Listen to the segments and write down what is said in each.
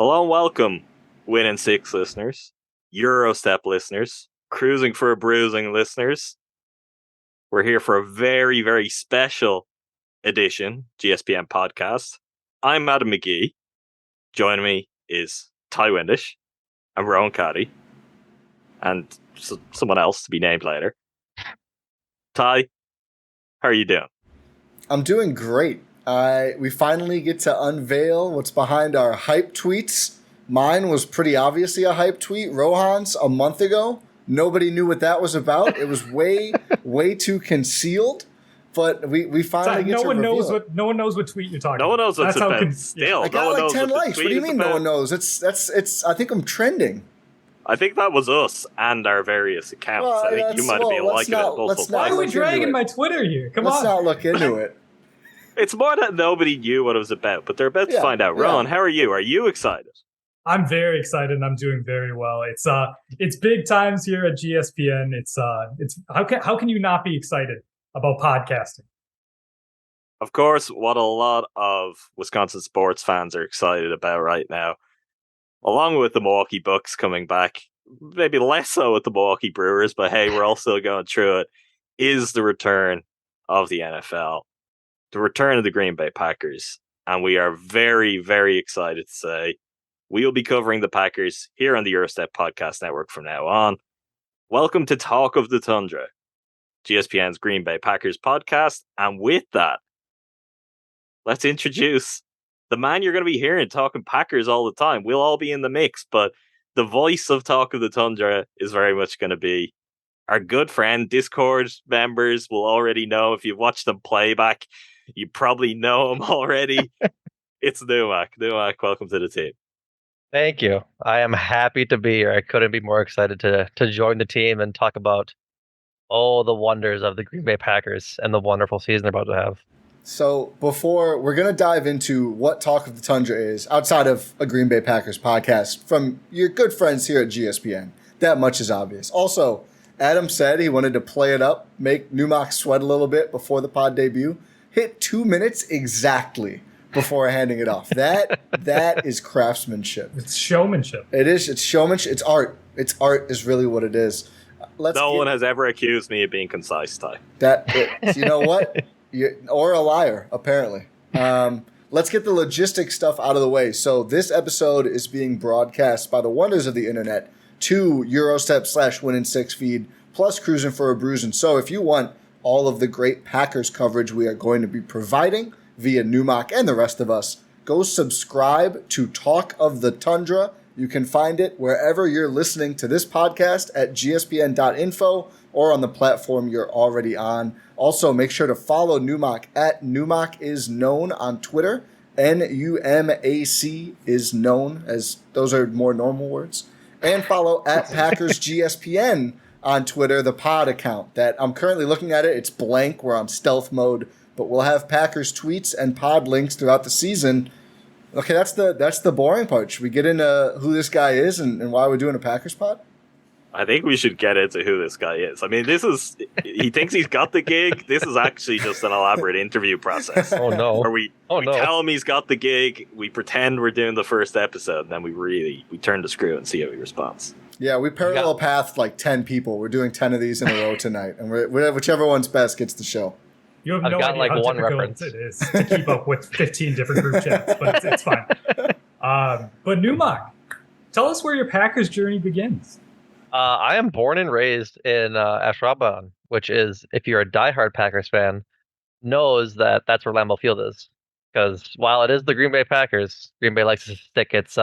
Hello and welcome, Win and Six listeners, Gyro Step listeners, Cruising for a Bruising listeners. We're here for a very, very special edition GSPN podcast. I'm Adam McGee. Joining me is Ti Windisch and Rohan Katti, and someone else to be named later. Ti, how are you doing? I'm doing great. We finally get to unveil what's behind our hype tweets. Mine was pretty obviously a hype tweet. Rohan's a month ago. Nobody knew what that was about. It was way too concealed. But we finally get to reveal it. No one knows what tweet you're talking about. No one knows what's about. Still, I got like 10 likes. What do you mean no one knows? It's. I think I'm trending. I think that was us and our various accounts. Well, I think you might have been liking it multiple. Why are we dragging my Twitter here? Let's not look into it. It's more that nobody knew what it was about, but they're about to find out. Rohan, how are you? Are you excited? I'm very excited and I'm doing very well. It's big times here at GSPN. It's how can you not be excited about podcasting? Of course, what a lot of Wisconsin sports fans are excited about right now, along with the Milwaukee Bucks coming back, maybe less so with the Milwaukee Brewers, but hey, we're all still going through it, is the return of the NFL, the return of the Green Bay Packers. And we are very, very excited to say we will be covering the Packers here on the Gyro Step Podcast Network from now on. Welcome to Talk of the Tundra, GSPN's Green Bay Packers podcast. And with that, let's introduce the man you're going to be hearing talking Packers all the time. We'll all be in the mix, but the voice of Talk of the Tundra is very much going to be our good friend. Discord members will already know. If you've watched them play back, you probably know him already. It's Numac. Numac, welcome to the team. Thank you. I am happy to be here. I couldn't be more excited to join the team and talk about all the wonders of the Green Bay Packers and the wonderful season they're about to have. So before we're going to dive into what Talk of the Tundra is, outside of a Green Bay Packers podcast from your good friends here at GSPN, that much is obvious. Also, Adam said he wanted to play it up, make Numac sweat a little bit before the pod debut. Hit 2 minutes exactly before handing it off. That is craftsmanship. It's showmanship. It is. It's showmanship. It's art. It's art is really what it is. No one has ever accused me of being concise, Ti. You know what? Or a liar, apparently. Let's get the logistic stuff out of the way. So this episode is being broadcast by the wonders of the internet to Eurostep/Win-in-6 feed, plus Cruising for a Bruising. So if you want all of the great Packers coverage we are going to be providing via Numac and the rest of us, go subscribe to Talk of the Tundra. You can find it wherever you're listening to this podcast at gspn.info or on the platform you're already on. Also, make sure to follow Numac at Numac is known on Twitter. NUMAC is known, as those are more normal words. And follow at Packers GSPN on Twitter, the pod account that I'm currently looking at it. It's blank. We're on stealth mode, but we'll have Packers tweets and pod links throughout the season. Okay, that's the boring part. Should we get into who this guy is and why we're doing a Packers pod? I think we should get into who this guy is. I mean, he thinks he's got the gig. This is actually just an elaborate interview process. Oh, no. Where we tell him he's got the gig, we pretend we're doing the first episode, and then we turn the screw and see how he responds. Yeah, we parallel pathed like 10 people. We're doing 10 of these in a row tonight, and whichever one's best gets the show. You have no idea how difficult it is to keep up with 15 different group chats, but it's fine. But Numac, tell us where your Packers journey begins. I am born and raised in Ashwaubenon, which is, if you're a diehard Packers fan, knows that that's where Lambeau Field is. Because while it is the Green Bay Packers, Green Bay likes to stick its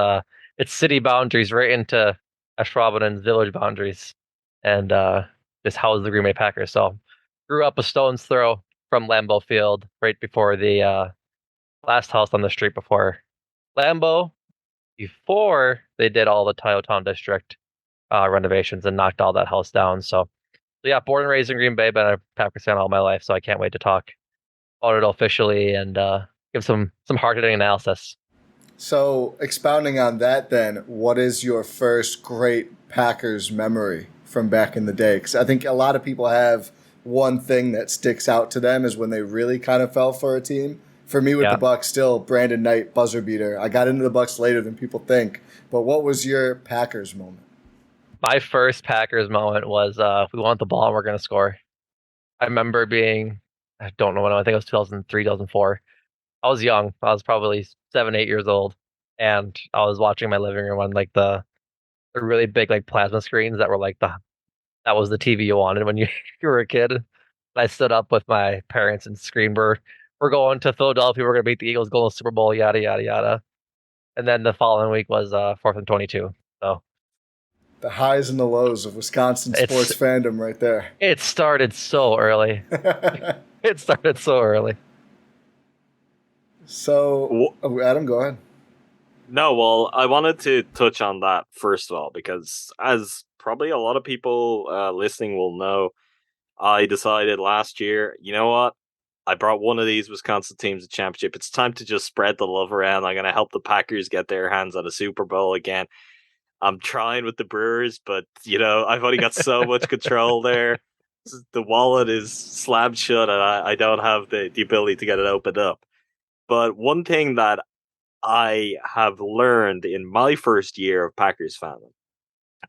city boundaries right into Ashwaubenon's village boundaries, and just house the Green Bay Packers. So, grew up a stone's throw from Lambeau Field, right before the last house on the street before Lambeau, before they did all the Town District renovations and knocked all that house down. So yeah, born and raised in Green Bay, been a Packers fan all my life, so I can't wait to talk about it officially and give some hard-hitting analysis. So expounding on that then, what is your first great Packers memory from back in the day? Because I think a lot of people have one thing that sticks out to them is when they really kind of fell for a team. For me with the Bucks, still Brandon Knight, buzzer beater. I got into the Bucks later than people think. But what was your Packers moment? My first Packers moment was we want the ball and we're going to score. I remember I don't know when, I think it was 2003, 2004. I was young. I was probably 7, 8 years old. And I was watching my living room on like the really big like plasma screens that were like that was the TV you wanted when you were a kid. And I stood up with my parents and screamed, we're going to Philadelphia. We're going to beat the Eagles, go to the Super Bowl, yada, yada, yada. And then the following week was 4th and 22. So the highs and the lows of Wisconsin sports fandom right there. It started so early. So, Adam, go ahead. No, well, I wanted to touch on that first of all, because as probably a lot of people listening will know, I decided last year, you know what? I brought one of these Wisconsin teams a championship. It's time to just spread the love around. I'm going to help the Packers get their hands on a Super Bowl again. I'm trying with the Brewers, but, I've only got so much control there. The wallet is slammed shut, and I don't have the ability to get it opened up. But one thing that I have learned in my first year of Packers fandom,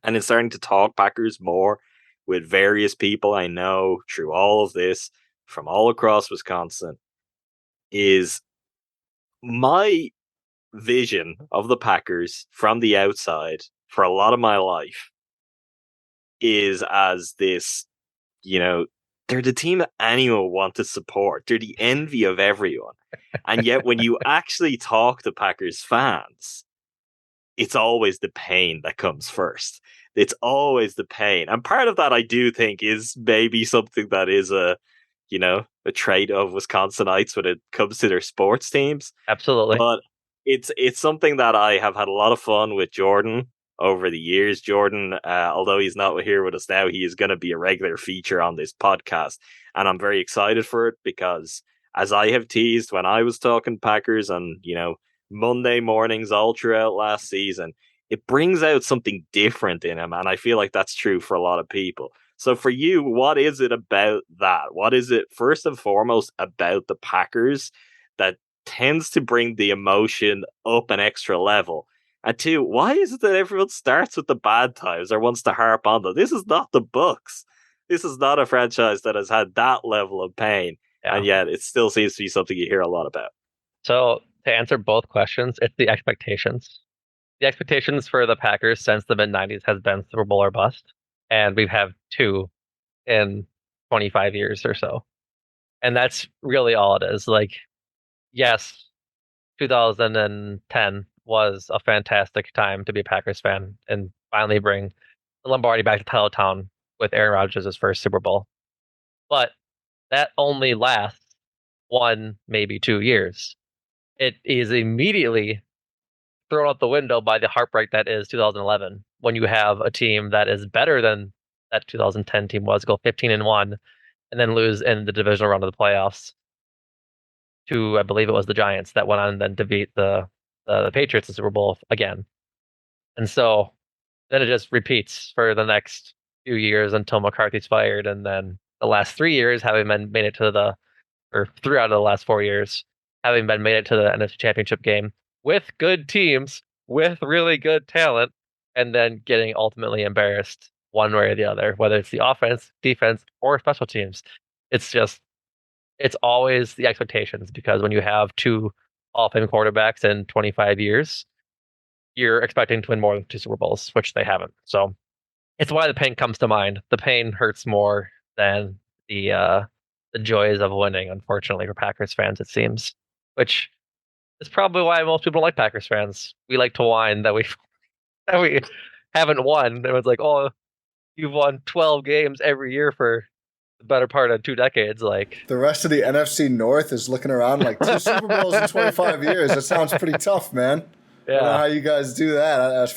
and in starting to talk Packers more with various people I know through all of this from all across Wisconsin, is my vision of the Packers from the outside for a lot of my life is as this, they're the team that anyone would want to support. They're the envy of everyone. And yet when you actually talk to Packers fans, it's always the pain that comes first. It's always the pain. And part of that I do think is maybe something that is a trait of Wisconsinites when it comes to their sports teams. Absolutely. But it's something that I have had a lot of fun with Jordan over the years. Jordan, although he's not here with us now, he is going to be a regular feature on this podcast. And I'm very excited for it because, as I have teased when I was talking Packers on, Monday mornings all throughout last season, it brings out something different in him. And I feel like that's true for a lot of people. So for you, what is it about that? What is it, first and foremost, about the Packers that tends to bring the emotion up an extra level? And two, why is it that everyone starts with the bad times or wants to harp on them? This is not the Bucks. This is not a franchise that has had that level of pain. Yeah. And yet it still seems to be something you hear a lot about. So to answer both questions, it's the expectations. The expectations for the Packers since the mid-90s has been Super Bowl or bust. And we've had 2 in 25 years or so. And that's really all it is. Like, yes, 2010 was a fantastic time to be a Packers fan and finally bring the Lombardi back to Title Town with Aaron Rodgers' first Super Bowl. But that only lasts 1, maybe 2 years. It is immediately thrown out the window by the heartbreak that is 2011, when you have a team that is better than that 2010 team was, go 15-1, and then lose in the divisional round of the playoffs to, I believe it was the Giants, that went on then to beat the Patriots in the Super Bowl again. And so then it just repeats for the next few years until McCarthy's fired, and then the last 3 years having been made it to or 3 out of the last 4 years having been made it to the NFC Championship game with good teams, with really good talent, and then getting ultimately embarrassed one way or the other, whether it's the offense, defense, or special teams. It's always the expectations, because when you have 2 All-Fame quarterbacks in 25 years, you're expecting to win more than 2 Super Bowls, which they haven't. So it's why the pain comes to mind. The pain hurts more than the joys of winning, unfortunately, for Packers fans, it seems. Which is probably why most people don't like Packers fans. We like to whine that we haven't won. And it's like, oh, you've won 12 games every year for the better part of 2 decades. Like, the rest of the NFC North is looking around like 2 Super Bowls in 25 years. That sounds pretty tough, man. Yeah. I don't know how you guys do that.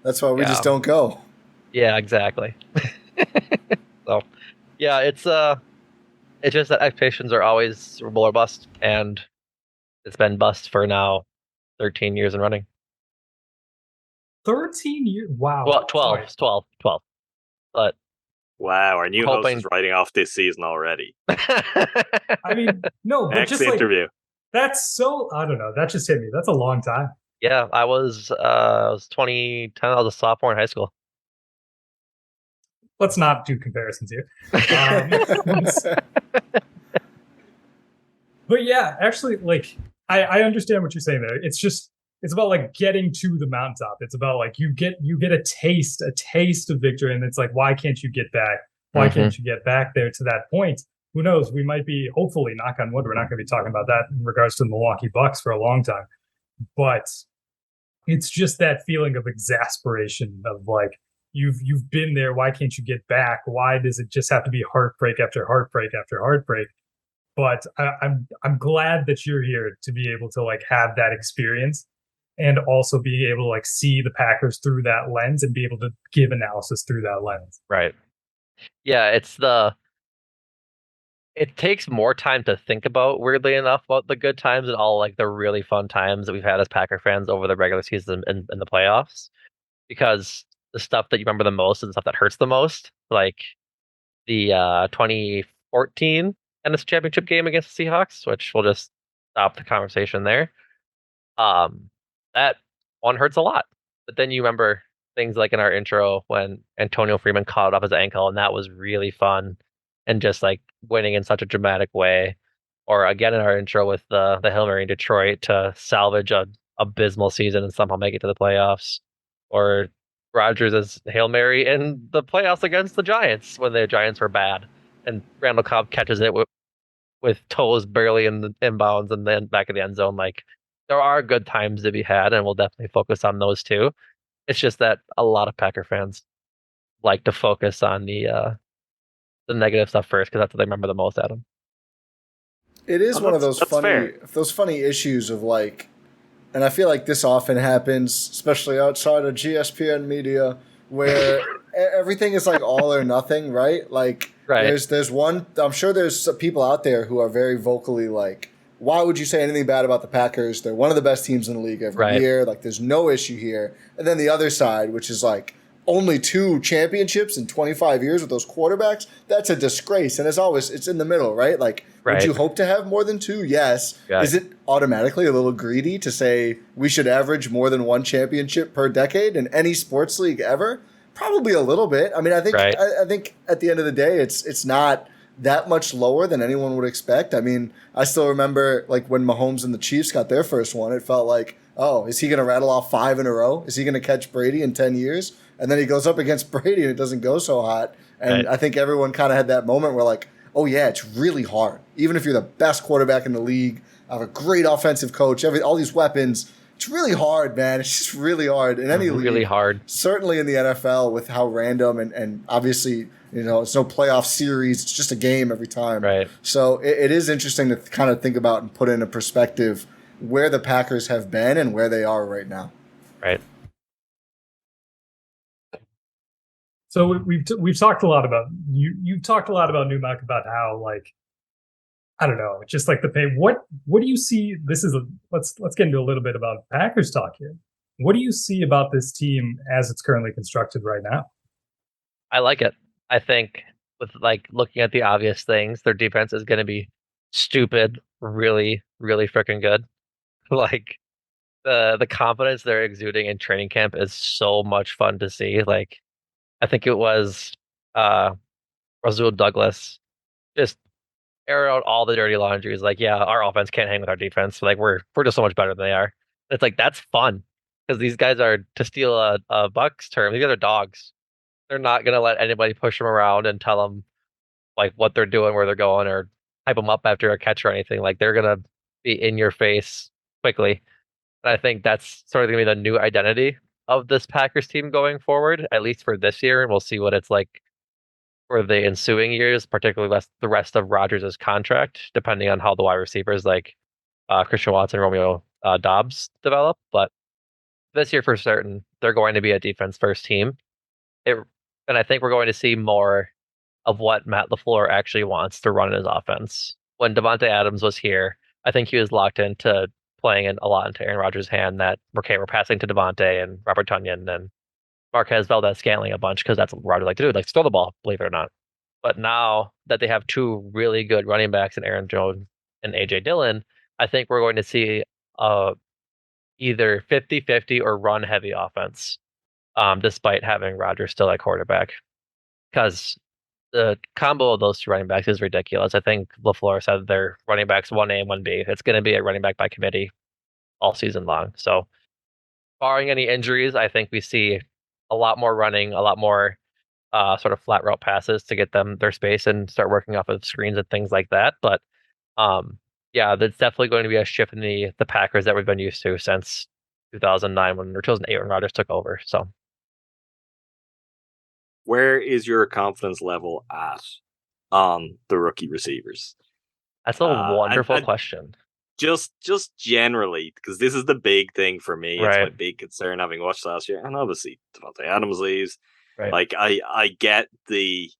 That's why we just don't go. Yeah, exactly. So, yeah, it's just that expectations are always Super Bowl or bust, and it's been bust for now 13 years in running. 13 years? Wow. Well, 12. But wow, our new host is writing off this season already. I mean, no, but next just interview. That's so, I don't know. That just hit me. That's a long time. Yeah, I was 2010. I was a sophomore in high school. Let's not do comparisons here. But yeah, actually, like I understand what you're saying there. It's about like getting to the mountaintop. It's about like you get a taste of victory, and it's like, why can't you get back? Why can't you get back there to that point? Who knows? We might be, hopefully, knock on wood, we're not going to be talking about that in regards to the Milwaukee Bucks for a long time. But it's just that feeling of exasperation of like, you've been there. Why can't you get back? Why does it just have to be heartbreak after heartbreak after heartbreak? But I'm glad that you're here to be able to like have that experience, and also be able to like see the Packers through that lens and be able to give analysis through that lens. Right. Yeah, it takes more time to think about, weirdly enough, about the good times and all like the really fun times that we've had as Packer fans over the regular season and the playoffs, because the stuff that you remember the most is the stuff that hurts the most, like the 2014 NFC Championship game against the Seahawks, which we'll just stop the conversation there. That one hurts a lot. But then you remember things like in our intro when Antonio Freeman caught off his ankle, and that was really fun, and just like winning in such a dramatic way. Or again in our intro with the Hail Mary in Detroit to salvage a abysmal season and somehow make it to the playoffs. Or Rodgers' Hail Mary in the playoffs against the Giants when the Giants were bad, and Randall Cobb catches it with toes barely in the inbounds and then back of the end zone. Like, there are good times to be had, and we'll definitely focus on those too. It's just that a lot of Packer fans like to focus on the negative stuff first, because that's what they remember the most, Adam. It is one of those funny issues of like, and I feel like this often happens, especially outside of GSPN media, where everything is like all or nothing, right? Like, there's one. I'm sure there's people out there who are very vocally like, why would you say anything bad about the Packers? They're one of the best teams in the league every year. Like, there's no issue here. And then the other side, which is like, only 2 championships in 25 years with those quarterbacks, that's a disgrace. And as always, it's in the middle, right? Like, would you hope to have more than 2? Yes. Is it automatically a little greedy to say we should average more than 1 championship per decade in any sports league ever? Probably a little bit. I mean, I think I think at the end of the day, it's not that much lower than anyone would expect. I mean, I still remember like when Mahomes and the Chiefs got their first one, it felt like, oh, is he going to rattle off 5 in a row? Is he going to catch Brady in 10 years? And then he goes up against Brady and it doesn't go so hot. And I think everyone kind of had that moment where like, oh yeah, it's really hard. Even if you're the best quarterback in the league, have a great offensive coach, all these weapons, it's really hard, man. It's just really hard in any league. Really hard. Certainly in the NFL with how random and obviously, you know, it's no playoff series. It's just a game every time. Right. So it is interesting to kind of think about and put in a perspective where the Packers have been and where they are right now. Right. So we've talked a lot about you've talked a lot about Numac, about how, like, I don't know, just like the pay. What do you see? Let's get into a little bit about Packers talk here. What do you see about this team as it's currently constructed right now? I like it. I think with like looking at the obvious things, their defense is going to be stupid, really, really freaking good. Like the confidence they're exuding in training camp is so much fun to see. Like, I think it was Rasul Douglas just air out all the dirty laundry. Is like, yeah, our offense can't hang with our defense. Like, we're just so much better than they are. And it's like, that's fun, because these guys are, to steal a Bucks term, these guys are dogs. They're not gonna let anybody push them around and tell them like what they're doing, where they're going, or hype them up after a catch or anything. Like, they're gonna be in your face quickly. And I think that's sort of gonna be the new identity of this Packers team going forward, at least for this year, and we'll see what it's like for the ensuing years, particularly the rest of Rodgers' contract, depending on how the wide receivers like Christian Watson, Romeo Dobbs develop. But this year for certain, they're going to be a defense first team. And I think we're going to see more of what Matt LaFleur actually wants to run in his offense. When Davante Adams was here, I think he was locked into playing a lot into Aaron Rodgers' hand, that we're passing to Davante and Robert Tonyan and Marquez Valdez-Scantling a bunch, because that's what Rodgers like to do, like throw the ball, believe it or not. But now that they have 2 really good running backs in Aaron Jones and AJ Dillon, I think we're going to see either 50-50 or run heavy offense, despite having Rodgers still at quarterback. Because the combo of those two running backs is ridiculous. I think LaFleur said they're running backs 1A and 1B. It's going to be a running back by committee all season long. So, barring any injuries, I think we see a lot more running, a lot more sort of flat route passes to get them their space and start working off of screens and things like that. But yeah, there's definitely going to be a shift in the Packers that we've been used to since 2009 or 2008 when Rodgers took over. So, where is your confidence level at on the rookie receivers? that's a wonderful question. Just generally, because this is the big thing for me. Right. It's my big concern having watched last year, and obviously Devontae Adams leaves. Right. Like I get the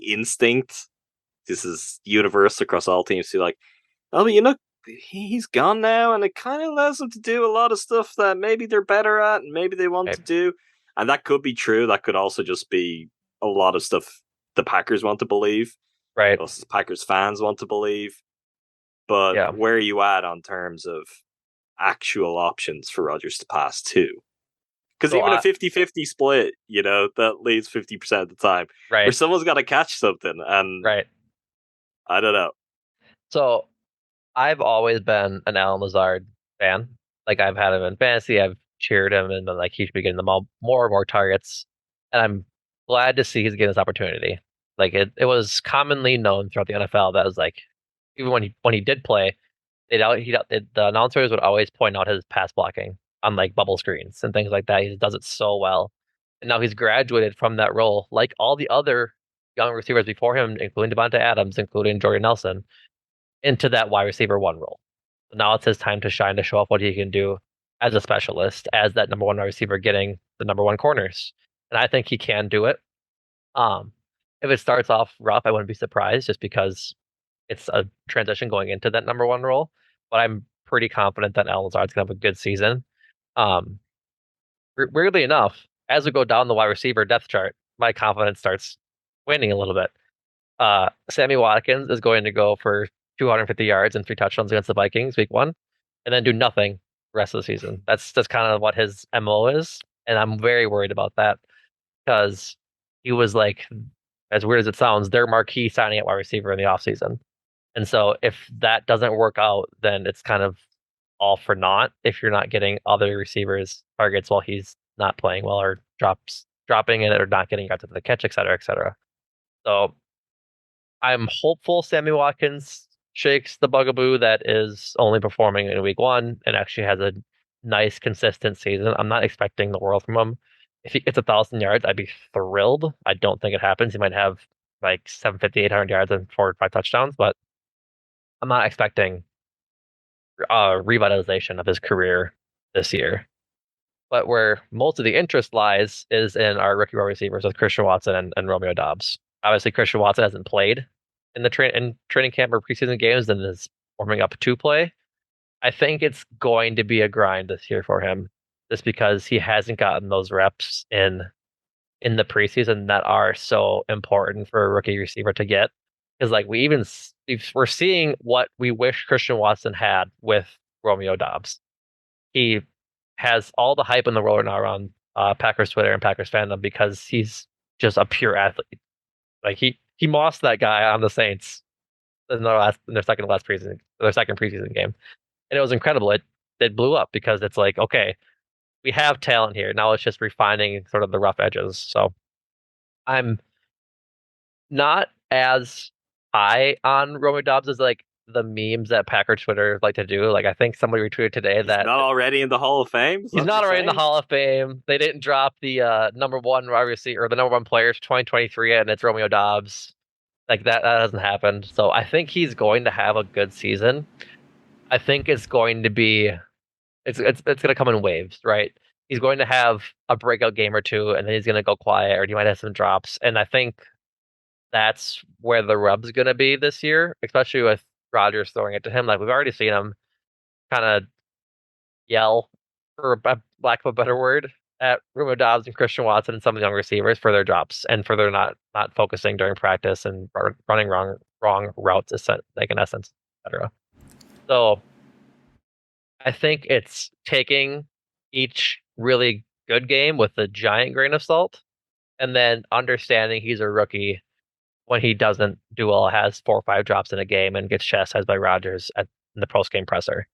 instinct. This is universal across all teams. To like, oh, but you know, he's gone now, and it kind of allows them to do a lot of stuff that maybe they're better at, and maybe they want to do. And that could be true. That could also just be a lot of stuff the Packers want to believe. Right. Us Packers fans want to believe. But where are you at on terms of actual options for Rodgers to pass to? Because even a 50-50 split, you know, that leads 50% of the time. Right. Where someone's got to catch something. And I don't know. So I've always been an Allen Lazard fan. Like, I've had him in fantasy. I've cheered him, and like he should be getting them all more and more targets. And I'm glad to see he's getting this opportunity. Like, it was commonly known throughout the NFL that was like, even when he did play, the announcers would always point out his pass blocking on like bubble screens and things like that. He does it so well. And now he's graduated from that role, like all the other young receivers before him, including Devontae Adams, including Jordan Nelson, into that wide receiver 1 role. So now it's his time to shine, to show off what he can do as a specialist, as that number 1 wide receiver getting the number 1 corners. And I think he can do it. If it starts off rough, I wouldn't be surprised, just because it's a transition going into that number 1 role. But I'm pretty confident that Allen Lazard's going to have a good season. Weirdly enough, as we go down the wide receiver depth chart, my confidence starts waning a little bit. Sammy Watkins is going to go for 250 yards and 3 touchdowns against the Vikings week 1, and then do nothing the rest of the season. That's kind of what his MO is, and I'm very worried about that, because he was, like, as weird as it sounds, their marquee signing at wide receiver in the offseason. And so if that doesn't work out, then it's kind of all for naught if you're not getting other receivers targets while he's not playing well, or dropping it, or not getting yards after the catch, et cetera, et cetera. So I'm hopeful Sammy Watkins shakes the bugaboo that is only performing in week 1 and actually has a nice, consistent season. I'm not expecting the world from him. If he gets 1,000 yards, I'd be thrilled. I don't think it happens. He might have like 750, 800 yards and 4 or 5 touchdowns, but I'm not expecting revitalization of his career this year. But where most of the interest lies is in our rookie wide receivers with Christian Watson and Romeo Doubs. Obviously, Christian Watson hasn't played in the training camp or preseason games and is warming up to play. I think it's going to be a grind this year for him, just because he hasn't gotten those reps in the preseason that are so important for a rookie receiver to get. Because like we're seeing what we wish Christian Watson had with Romeo Doubs. He has all the hype in the world now around Packers Twitter and Packers fandom, because he's just a pure athlete. Like he mossed that guy on the Saints in their second preseason game, and it was incredible. It blew up, because it's like, okay, we have talent here. Now it's just refining sort of the rough edges. So I'm not as high on Romeo Doubs as like the memes that Packer Twitter like to do. Like, I think somebody retweeted today that he's not already in the Hall of Fame. He's not already in the Hall of Fame. They didn't drop the number 1 wide receiver or the number 1 player for 2023, and it's Romeo Doubs. Like that hasn't happened. So I think he's going to have a good season. I think it's going to be it's going to come in waves, right? He's going to have a breakout game or 2, and then he's going to go quiet, or he might have some drops. And I think that's where the rub's going to be this year, especially with Rodgers throwing it to him. Like, we've already seen him kind of yell, for lack of a better word, at Romeo Doubs and Christian Watson and some of the young receivers for their drops and for their not focusing during practice and running wrong routes, like in essence, etc. So I think it's taking each really good game with a giant grain of salt, and then understanding he's a rookie when he doesn't do well, has 4 or 5 drops in a game, and gets chastised by Rodgers in the post game presser.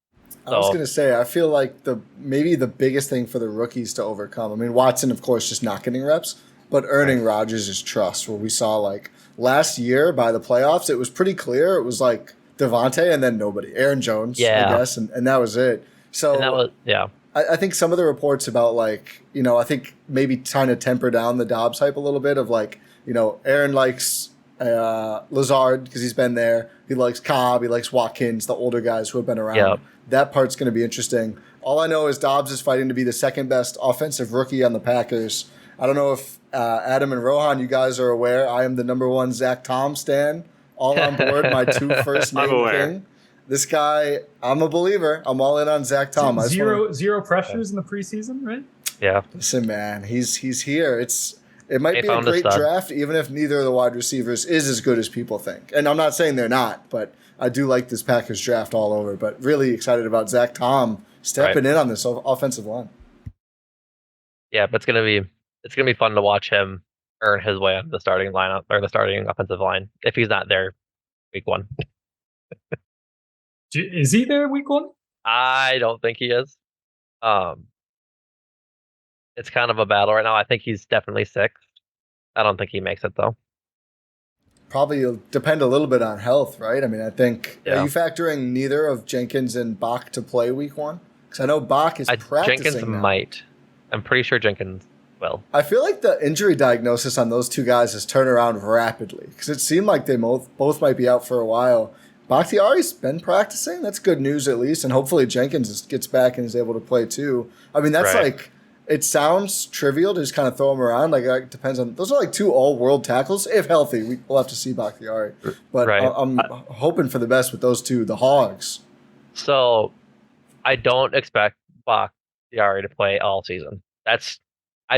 I was going to say, I feel like maybe the biggest thing for the rookies to overcome, I mean, Watson, of course, just not getting reps, but earning Rodgers' trust, where we saw like last year by the playoffs, it was pretty clear. It was like Devontae and then nobody. Aaron Jones, I guess, and that was it. So and that was, I think some of the reports about like, I think maybe trying to temper down the Dobbs hype a little bit of like, Aaron likes Lazard because he's been there. He likes Cobb. He likes Watkins, the older guys who have been around. Yep. That part's going to be interesting. All I know is Dobbs is fighting to be the second best offensive rookie on the Packers. I don't know if Adam and Rohan, you guys are aware. I am the #1 Zach Tom stan. All on board. My 2 first name king. This guy, I'm a believer. I'm all in on Zach Tom. Zero pressures in the preseason, right? Yeah. Listen, man, he's here. It might be a great draft, even if neither of the wide receivers is as good as people think. And I'm not saying they're not, but I do like this Packers draft all over. But really excited about Zach Tom stepping in on this offensive line. Yeah, but it's gonna be fun to watch him earn his way on the starting lineup or the starting offensive line if he's not there week 1. Is he there week 1? I don't think he is. It's kind of a battle right now. I think he's definitely 6th. I don't think he makes it though. Probably depend a little bit on health, right? I mean, I think are you factoring neither of Jenkins and Bach to play week 1? Because I know Bach is practicing. Jenkins now. might. I'm pretty sure Jenkins will. I feel like the injury diagnosis on those 2 guys has turned around rapidly because it seemed like they both might be out for a while. Bakhtiari's been practicing. That's good news at least, and hopefully Jenkins gets back and is able to play too. I mean, that's like, it sounds trivial to just kind of throw him around. Like, it depends on, those are like 2 all-world tackles. If healthy, we'll have to see Bakhtiari. But I'm hoping for the best with those 2, the Hogs. So I don't expect Bakhtiari to play all season. I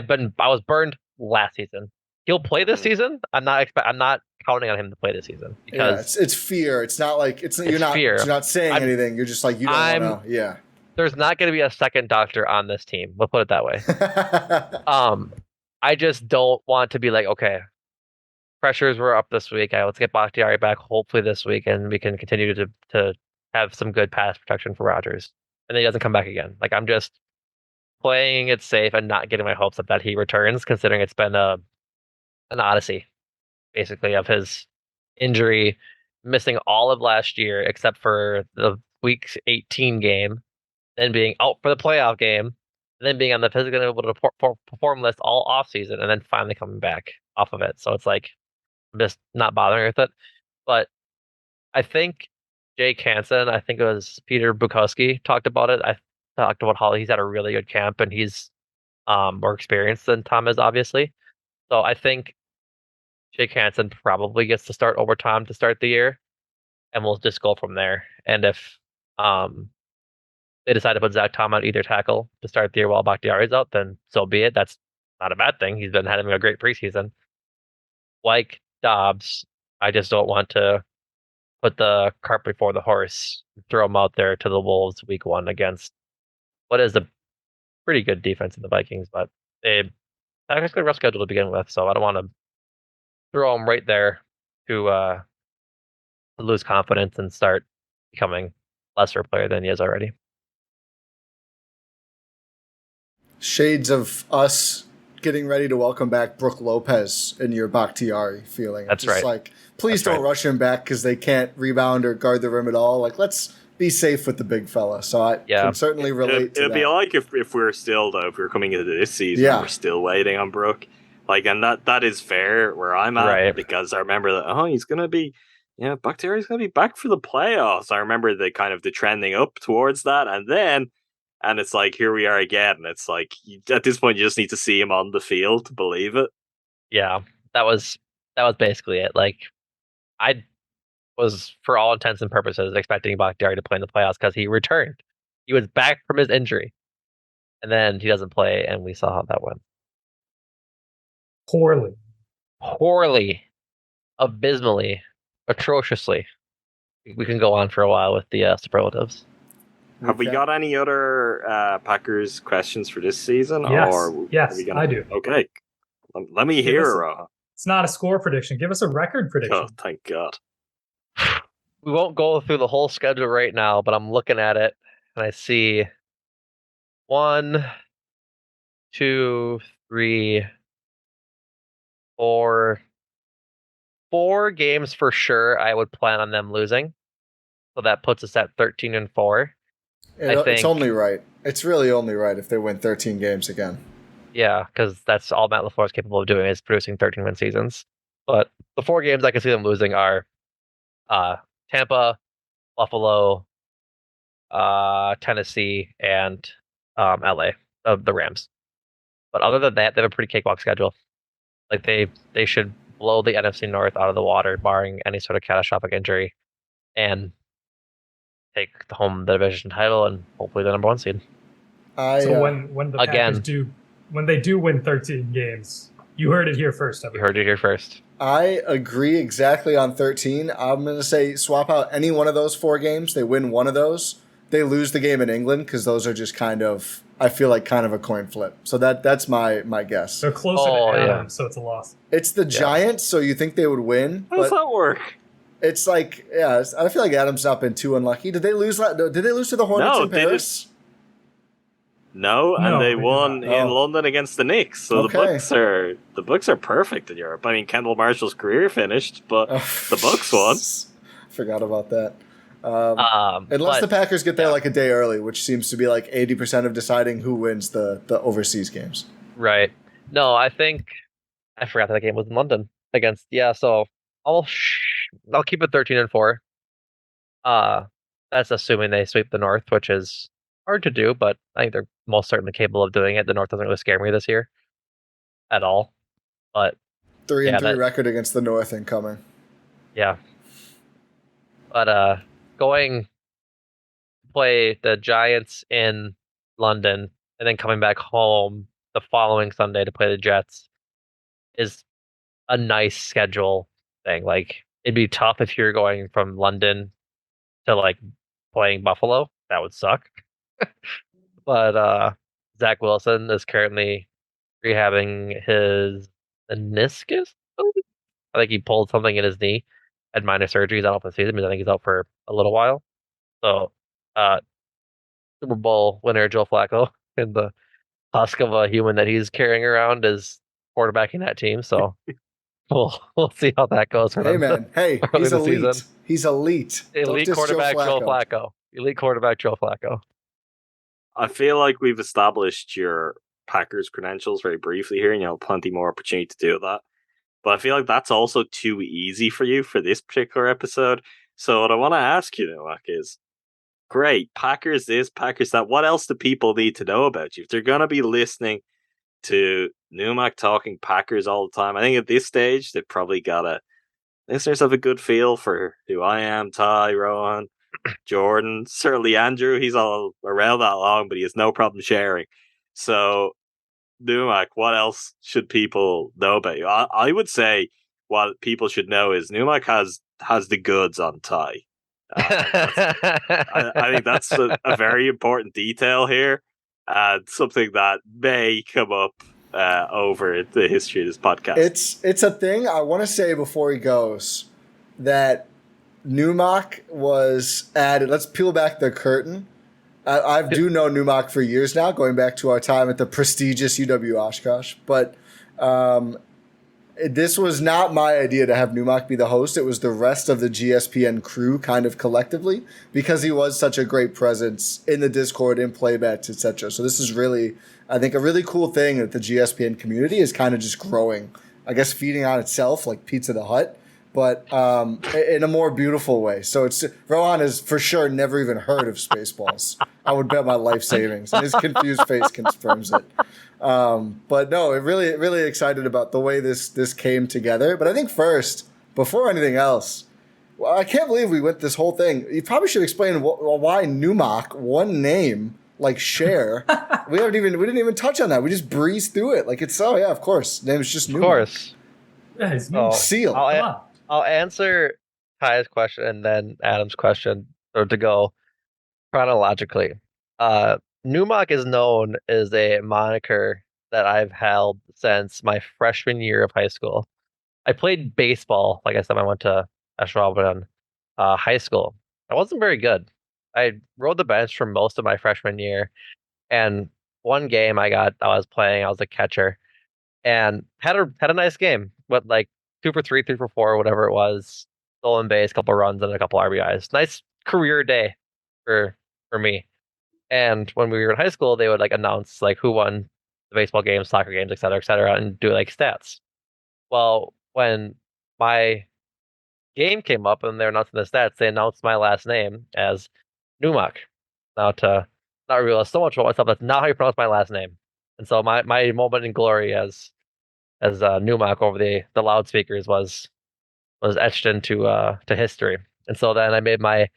was burned last season. He'll play this season. I'm not counting on him to play this season because it's fear. It's not like you're not saying anything. You're just like, you don't want to. Yeah. There's not going to be a second doctor on this team. We'll put it that way. I just don't want to be like, okay, pressures were up this week. Let's get Bakhtiari back hopefully this week, and we can continue to have some good pass protection for Rodgers. And then he doesn't come back again. Like, I'm just playing it safe and not getting my hopes up that he returns, considering it's been an odyssey, basically, of his injury, missing all of last year except for the week 18 game, then being out for the playoff game, and then being on the physically able to perform list all offseason, and then finally coming back off of it. So it's like, I'm just not bothering with it. But I think Jake Hansen, I think it was Peter Bukowski, talked about it. I talked about how he's had a really good camp, and he's more experienced than Tom is, obviously. So I think Jake Hansen probably gets to start over Tom to start the year, and we'll just go from there. And if they decide to put Zach Tom on either tackle to start the year while Bakhtiari's out, then so be it. That's not a bad thing. He's been having a great preseason. Like Dobbs, I just don't want to put the cart before the horse, throw him out there to the Wolves week 1 against what is a pretty good defense in the Vikings, but they actually a rough schedule to begin with, so I don't want to throw him right there to lose confidence and start becoming lesser player than he is already. Shades of us getting ready to welcome back Brooke Lopez in your Bakhtiari feeling. That's just right. Like, please don't rush him back because they can't rebound or guard the rim at all. Like, let's be safe with the big fella. So I can certainly relate to that. It'd be like if we're still, though, if we're coming into this season, we're still waiting on Brooke. Like, and that is fair where I'm at, because I remember that, he's going to be, Bakhtiari's going to be back for the playoffs. I remember the trending up towards that, and it's like, here we are again. It's like, at this point, you just need to see him on the field to believe it. Yeah, that was basically it. Like, I was, for all intents and purposes, expecting Bakhtiari to play in the playoffs because he returned. He was back from his injury. And then he doesn't play, and we saw how that went. Poorly. Abysmally. Atrociously. we can go on for a while with the superlatives. Have we got any other Packers questions for this season? Yes, or I do. Okay, let me hear, Rohan. It's not a score prediction. Give us a record prediction. Oh, thank God. We won't go through the whole schedule right now, but I'm looking at it and I see 1, 2, 3, 4 games for sure. I would plan on them losing, so that puts us at 13-4. It's only right. It's really only right if they win 13 games again. Yeah, because that's all Matt LaFleur is capable of doing is producing 13-win seasons. But the 4 games I can see them losing are Tampa, Buffalo, Tennessee, and LA, the Rams. But other than that, they have a pretty cakewalk schedule. Like they should blow the NFC North out of the water, barring any sort of catastrophic injury, and take home the division title and hopefully the number 1 seed. So when the Packers when they do win 13 games, you heard it here first. You heard it here first. I agree exactly on 13. I'm going to say swap out any one of those 4 games. They win one of those. They lose the game in England because those are just kind of a coin flip. So that's my guess. They're closer to Adams, so it's a loss. It's the Giants, so you think they would win. How does that work? It's like, I feel like Adams not been too unlucky. Did they lose to the Hornets in Paris? No, and they won in London against the Knicks. So the Bucks are perfect in Europe. I mean, Kendall Marshall's career finished, but the Bucks won. Forgot about that. Unless the Packers get there like a day early, which seems to be like 80% of deciding who wins the overseas games. Right. No, I think I forgot that game was in London against. Yeah, so I'll keep it 13-4. That's assuming they sweep the North, which is hard to do, but I think they're most certainly capable of doing it. The North doesn't really scare me this year at all. But 3-3 record against the North incoming. Yeah. But going to play the Giants in London and then coming back home the following Sunday to play the Jets is a nice schedule thing. Like, it'd be tough if you're going from London to like playing Buffalo. That would suck. But Zach Wilson is currently rehabbing his meniscus. I think he pulled something in his knee, had minor surgery. He's out for the season, but I think he's out for a little while. So, Super Bowl winner Joe Flacco and the husk of a human that he's carrying around is quarterbacking that team. So we'll see how that goes for them. Hey man, he's elite. Season. He's elite. Elite quarterback Joe Flacco. Elite quarterback Joe Flacco. I feel like we've established your Packers credentials very briefly here, and you'll have plenty more opportunity to do that. But I feel like that's also too easy for you for this particular episode. So what I want to ask you, Numac, is great, Packers this, Packers that. What else do people need to know about you? If they're going to be listening to Numac talking Packers all the time, I think at this stage, they've probably got to listeners have a good feel for who I am, Ti, Rohan, Jordan, certainly Andrew. He's all around that long, but he has no problem sharing. So, Numac, what else should people know about you? I would say what people should know is Numac has the goods on Ti. I think that's a very important detail here, and something that may come up over the history of this podcast. It's a thing I want to say before he goes that Numac was added. Let's peel back the curtain. I do know Numac for years now, going back to our time at the prestigious UW Oshkosh. But this was not my idea to have Numac be the host. It was the rest of the GSPN crew kind of collectively, because he was such a great presence in the Discord, in playbets, etc. So this is really, I think, a really cool thing that the GSPN community is kind of just growing. I guess feeding on itself like Pizza the Hut, but in a more beautiful way. So Rohan has for sure never even heard of Spaceballs. I would bet my life savings, and his confused face confirms it. But no, really excited about the way this came together. But I think first, before anything else, well, I can't believe we went this whole thing. You probably should explain why Numac, one name like Cher. we didn't even touch on that. We just breezed through it. Like it's of course, name's just Numac. Of course. Yeah, his Seal. I'll answer Ty's question and then Adam's question, or to go chronologically. Numac is known as a moniker that I've held since my freshman year of high school. I played baseball. Like I said, I went to Ashwaubenon high school. I wasn't very good. I rode the bench for most of my freshman year. And one game I was playing, I was a catcher and had a nice game. But like 2 for 3, 3 for 4, whatever it was. Stolen base, couple runs, and a couple RBIs. Nice career day for me. And when we were in high school, they would like announce like who won the baseball games, soccer games, et cetera, and do like stats. Well, when my game came up and they were announcing the stats, they announced my last name as Numac. Now to not realize so much about myself, that's not how you pronounce my last name. And so my moment in glory as Numac over the loudspeakers was etched into to history. And so then I made my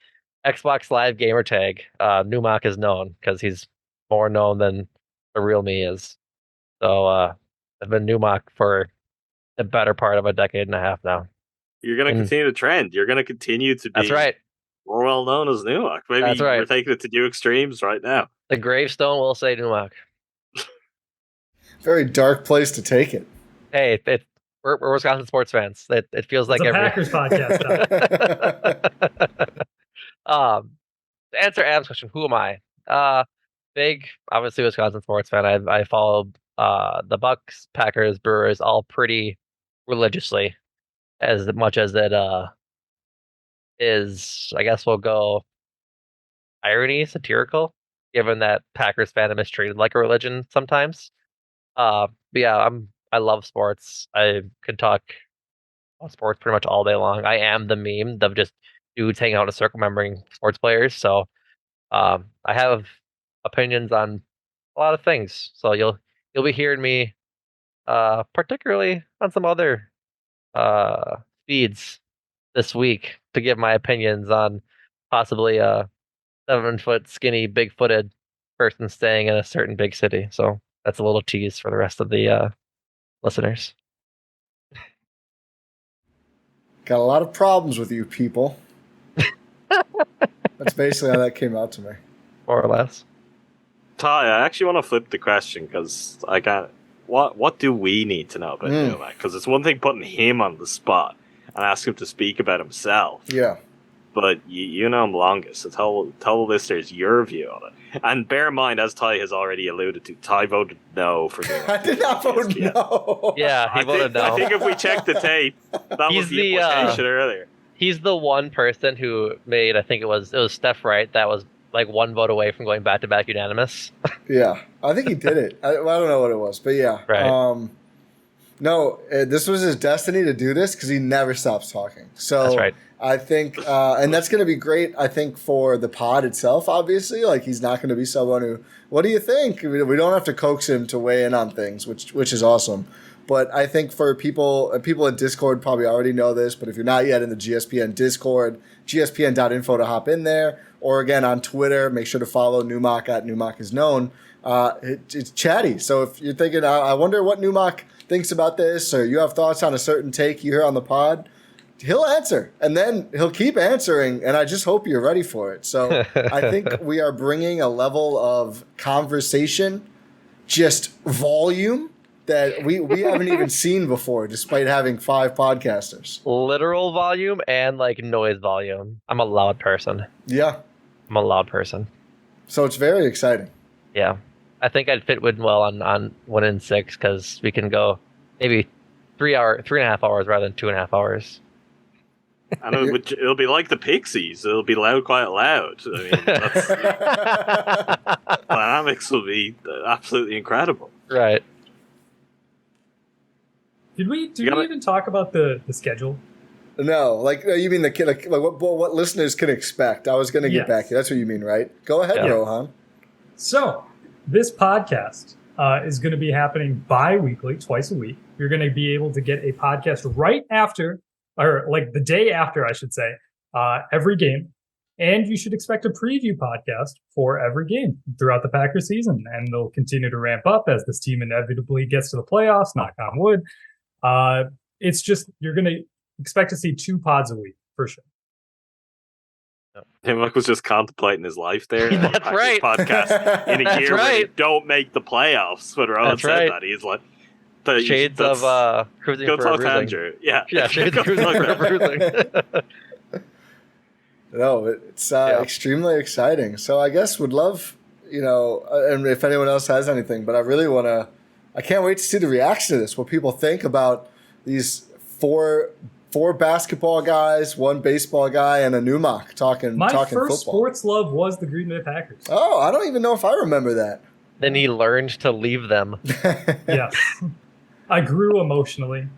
Xbox Live gamer tag. Numac is known because he's more known than the real me is. So I've been Numac for the better part of a decade and a half now. You're going to continue the trend. You're going to continue to be That's right. more well known as Numac. Maybe That's right. We're taking it to new extremes right now. The gravestone will say Numac. Very dark place to take it. Hey, we're Wisconsin sports fans. It feels like it's a Packers podcast. To answer Adam's question, who am I? Big, obviously Wisconsin sports fan. I follow the Bucks, Packers, Brewers, all pretty religiously, as much as it is. I guess we'll go irony, satirical, given that Packers fandom is treated like a religion sometimes. But yeah, I love sports. I could talk about sports pretty much all day long. I am the meme of just dudes hanging out in a circle remembering sports players. So I have opinions on a lot of things. So you'll be hearing me particularly on some other feeds this week to give my opinions on possibly a 7-foot skinny, big-footed person staying in a certain big city. So that's a little tease for the rest of the listeners. Got a lot of problems with you people. That's basically how that came out to me. More or less. Ty, I actually want to flip the question because I got what do we need to know about Numac? Because it's one thing putting him on the spot and ask him to speak about himself. Yeah. But you know him longest, so tell the listeners your view on it. And bear in mind, as Ty has already alluded to, Ty voted no for Numac. I did not vote no. Yeah, he voted no. I think if we check the tape, that was the implication earlier. He's the one person who made, I think it was Steph Wright, that was like one vote away from going back-to-back unanimous. Yeah, I think he did it. I don't know what it was, but yeah. Right. No, this was his destiny to do this because he never stops talking. So that's right. I think, and that's going to be great, I think, for the pod itself, obviously. Like, he's not going to be someone who, what do you think? We don't have to coax him to weigh in on things, which is awesome. But I think for people in Discord probably already know this, but if you're not yet in the GSPN Discord, gspn.info to hop in there. Or again, on Twitter, make sure to follow Numac at Numac is known. It's chatty. So if you're thinking, I wonder what Numac thinks about this, or you have thoughts on a certain take you hear on the pod, he'll answer. And then he'll keep answering, and I just hope you're ready for it. So I think we are bringing a level of conversation, just volume, that we haven't even seen before, despite having 5 podcasters. Literal volume and like noise volume. I'm a loud person. Yeah. I'm a loud person. So it's very exciting. Yeah. I think I'd fit in well on 1 in 6 because we can go maybe 3.5 hours rather than 2.5 hours. And it'll be like the Pixies. It'll be loud, quiet, loud. I mean, dynamics will be absolutely incredible. Right. Did we even talk about the schedule? No, like you mean like what listeners can expect. I was going to get back here. That's what you mean, right? Go ahead, Rohan. So this podcast is going to be happening bi-weekly, twice a week. You're going to be able to get a podcast right after, or like the day after, I should say, every game. And you should expect a preview podcast for every game throughout the Packers season. And they'll continue to ramp up as this team inevitably gets to the playoffs, knock on wood. It's just, you're going to expect to see 2 pods a week for sure. Numac was just contemplating his life there. That's Packers right. Podcast in a That's year where they right. don't make the playoffs. When Rohan That's said right. that, he's like, Shades of cruising go for a talk bruising. Andrew. Yeah, Yeah, shades Go of cruising talk for a Andrew. bruising. No, it's Yeah. extremely exciting. So I guess would love, and if anyone else has anything, but I really want to, I can't wait to see the reaction to this, what people think about these four basketball guys, one baseball guy, and a Numac talking My talking first football. sports love was the Green Bay Packers. Oh, I don't even know if I remember that. Then he learned to leave them. Yes. I grew emotionally.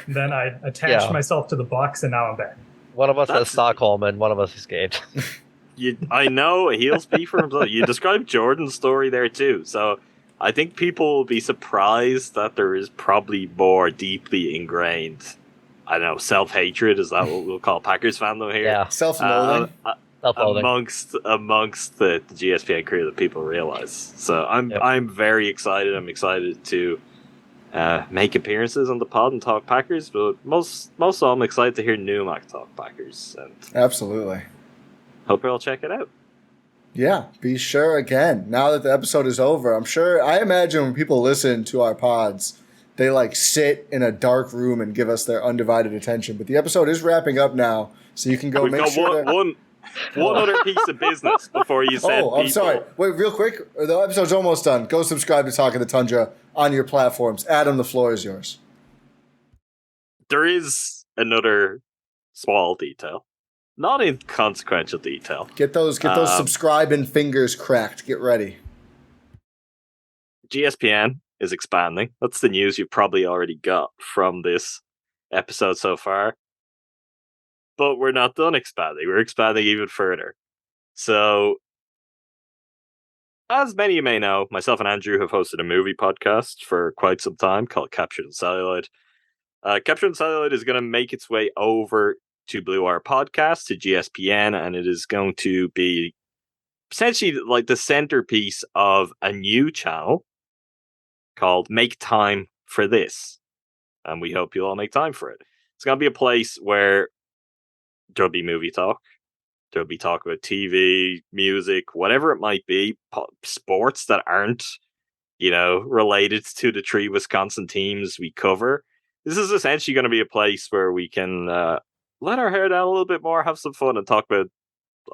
Then I attached Yeah. myself to the Bucks, and now I'm back. One of us has That's- Stockholm, and one of us escaped. I know he'll speak for himself. You described Jordan's story there too, so I think people will be surprised that there is probably more deeply ingrained, I don't know, self-hatred. Is that what we'll call Packers fandom here? Yeah, Self-loathing. self-loathing. Amongst the GSPN crew that people realize. So Yep. I'm very excited. I'm excited to make appearances on the pod and talk Packers, but most of all, I'm excited to hear Numac talk Packers, and Absolutely. hope you'll check it out. Yeah, be sure again, now that the episode is over, I imagine when people listen to our pods, they like sit in a dark room and give us their undivided attention. But the episode is wrapping up now, so you can go We've make got sure one other piece of business before you said Oh, I'm people. sorry. Wait, real quick. The episode's almost done. Go subscribe to Talking the Tundra on your platforms. Adam, the floor is yours. There is another small detail, not inconsequential detail. Get those subscribing fingers cracked. Get ready. GSPN is expanding. That's the news you probably already got from this episode so far. But we're not done expanding. We're expanding even further. So, as many of you may know, myself and Andrew have hosted a movie podcast for quite some time called Captured in Celluloid. Captured in Celluloid is going to make its way over to Blue Wire Podcast, to GSPN, and it is going to be essentially like the centerpiece of a new channel called Make Time for This. And we hope you'll all make time for it. It's going to be a place where there'll be movie talk. There'll be talk about TV, music, whatever it might be, sports that aren't, related to the 3 Wisconsin teams we cover. This is essentially going to be a place where we can let our hair down a little bit more, have some fun, and talk about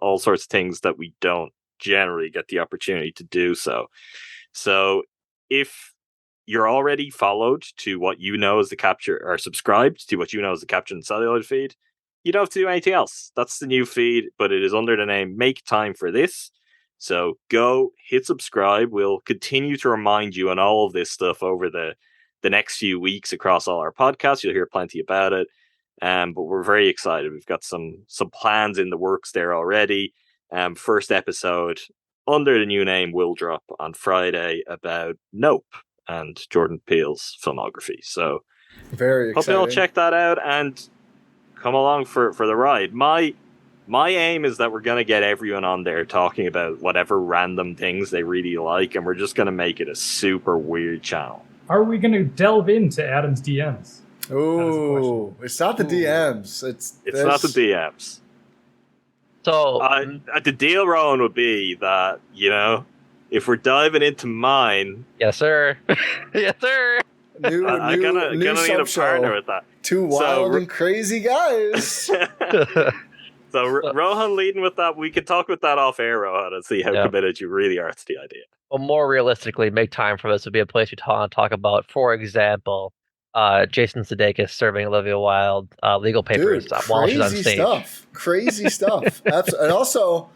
all sorts of things that we don't generally get the opportunity to do so. So if you're already followed to what you know as the Capture, or subscribed to what you know as the Capture and Celluloid feed, you don't have to do anything else. That's the new feed, but it is under the name Make Time for This. So go hit subscribe. We'll continue to remind you on all of this stuff over the next few weeks across all our podcasts. You'll hear plenty about it. But we're very excited. We've got some plans in the works there already. First episode under the new name will drop on Friday about Nope and Jordan Peele's filmography. So Very hope you exciting. all check that out and come along for the ride. My aim is that we're going to get everyone on there talking about whatever random things they really like, and we're just going to make it a super weird channel. Are we going to delve into Adam's DMs? Ooh, it's not the DMs. It's not the DMs. So The deal, Rohan, would be that, if we're diving into mine, yes, sir. Yes, sir. I'm gonna need a partner with that. 2 wild and crazy guys. So Rohan leading with that. We can talk with that off air, Rohan, and see how committed you really are to the idea. Well, more realistically, Make Time for This would be a place we talk about, for example, Jason Sudeikis serving Olivia Wilde legal papers Dude, while she's on crazy stage. Crazy stuff. And also,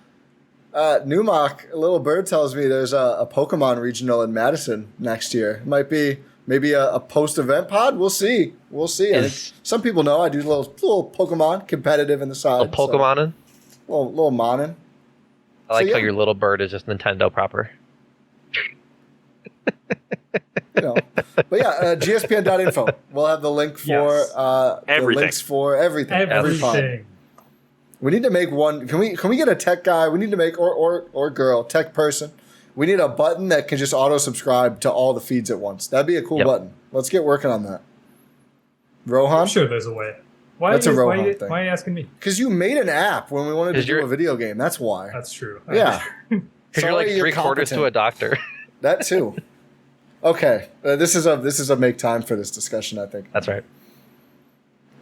Numac, a little bird tells me there's a Pokemon regional in Madison next year. It might be maybe a post-event pod. We'll see. I think some people know I do a little Pokemon competitive in the side. Little Pokemonin. So, little monin. I like So, how yeah. your little bird is just Nintendo proper. But yeah, gspn.info. We'll have the link for Yes. the Everything. links for everything. Every pod. Everything. We need to make one. Can we get a tech guy? We need to make or girl, tech person. We need a button that can just auto subscribe to all the feeds at once. That'd be a cool button. Let's get working on that. Rohan? I'm sure there's a way. Why That's a Rohan why thing. are you asking me? Because you made an app when we wanted to do a video game. That's why. That's true. Yeah. Because you're like three-quarters to a doctor. That too. Okay. This is a make time for this discussion, I think. That's right.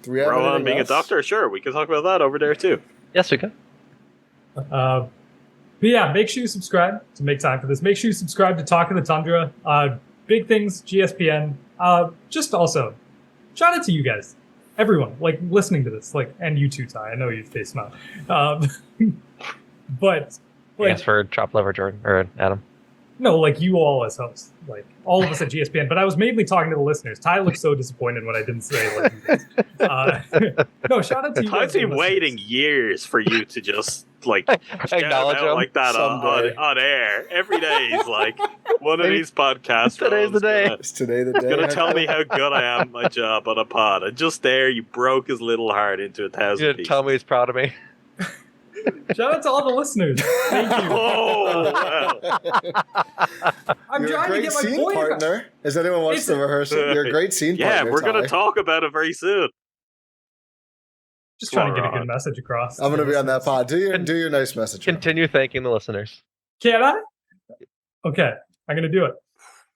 Do we have Rohan anything being else? a doctor, sure, we can talk about that over there too. Yes, we can. But yeah, make sure you subscribe to make time for this. Make sure you subscribe to Talk of the Tundra. Big things, GSPN. Just also, shout out to you guys, everyone, like listening to this, like, and you too, Ty. I know you face smile. But like, Thanks for Chop Lover Jordan or Adam. no, like you all as hosts, like all of us at GSPN. But I was mainly talking to the listeners. Ty looked so disappointed when I didn't say like you guys. No, shout out to you. I've guys been waiting years for you to just like shout Acknowledge out him. like that on air. Every day is like one of these podcasts. Today's the day. Is today the day? Gonna tell me how good I am at my job on a pod, and just there you broke his little heart into 1,000 You pieces. tell me he's proud of me. Shout out to all the listeners. Thank you. Oh, wow. I'm You're a trying to great get my scene point across. partner. As anyone wants to rehearse it, you're a great scene Yeah, partner. we're gonna Ty. talk about it very soon. Just trying to get a Rohan. good message across. I'm gonna be on that pod. pod. Do your nice message. Continue thanking the listeners. Can I? Okay, I'm gonna do it.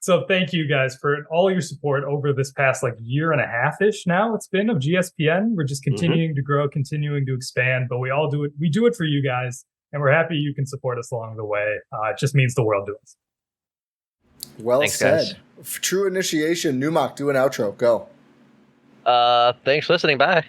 So thank you guys for all your support over this past like year and a half-ish now it's been of GSPN. We're just continuing to grow, continuing to expand, but we all do it. We do it for you guys, and we're happy you can support us along the way. It just means the world to us. Well Thanks, said. guys. True initiation. Numac, do an outro. Go. Thanks for listening. Bye.